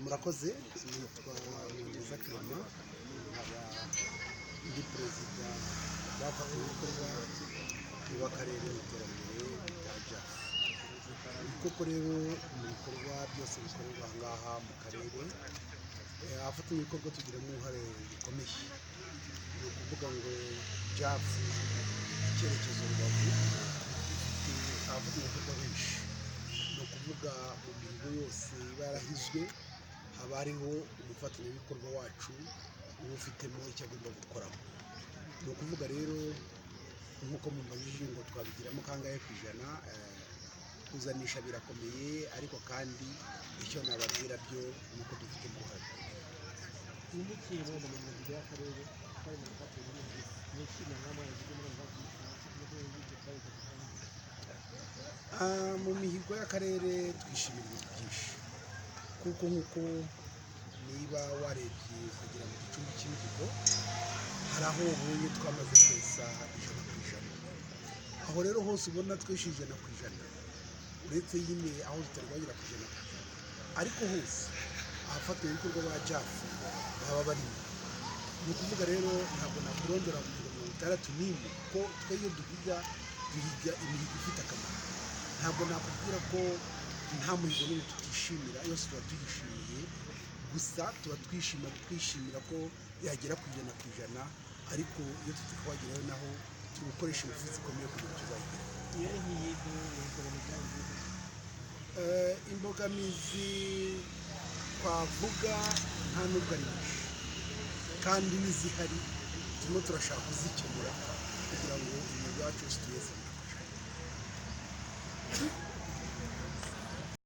murakoze nitwa Neza Clement nkaba ndi perezida w'abafatanyabikorwa b'akarere n'iterambere rya JAF. Koko rero mu bikorwa byose bikorerwa aha ngaha mu karere abafatanyabikorwa tugiramo uruhare rukomeye. Ni ukuvuga ngo JAF icyerekezo Rubavu ifite abafatanyabikorwa benshi. Ni ukuvuga mu mihigo yose iba yarahizwe haba hariho umufatanyabikorwa wacu uba ufitemo icyo agomba gukoramo. Ni ukuvuga rero nk'uko mubajije ngo twabigiramo kangahe ku ijana, kuzanisha birakomeye, ariko kandi icyo nababwira byo ni uko dufite uruhare. Mu mihigo y'akarere twishimira ibintu byinshi, kuko nk'uko niba warebye ukagera mu gicumbi cy'imihigo hari aho ubonye twamaze kwesa 100%. Aho rero hose ubona tweshe 100%, uretse nyine aho tutari bagera ku 100%, ariko hose abafatanyabikorwa ba JAF baba barimo. Ni ukuvuga rero ntabwo nakurondora mu 61 kuko twe iyo duhiga imihigo ifite akamaro. Ntabwo nakubwira ko nta muhigo n'umwe tutishimira, yose tuba tuyishimiye, gusa tuba twishimira ko yagera ku 100%, ariko iyo tutakwageraho naho turi gukoresha ingufu zikomeye kugira ngo tuzayigere. Imbogamizi twavuga nta nubwo ari nyinshi, kandi n'izihari turimo turashaka kuzikemura kugira ngo imihigo yacu yose tuyeze.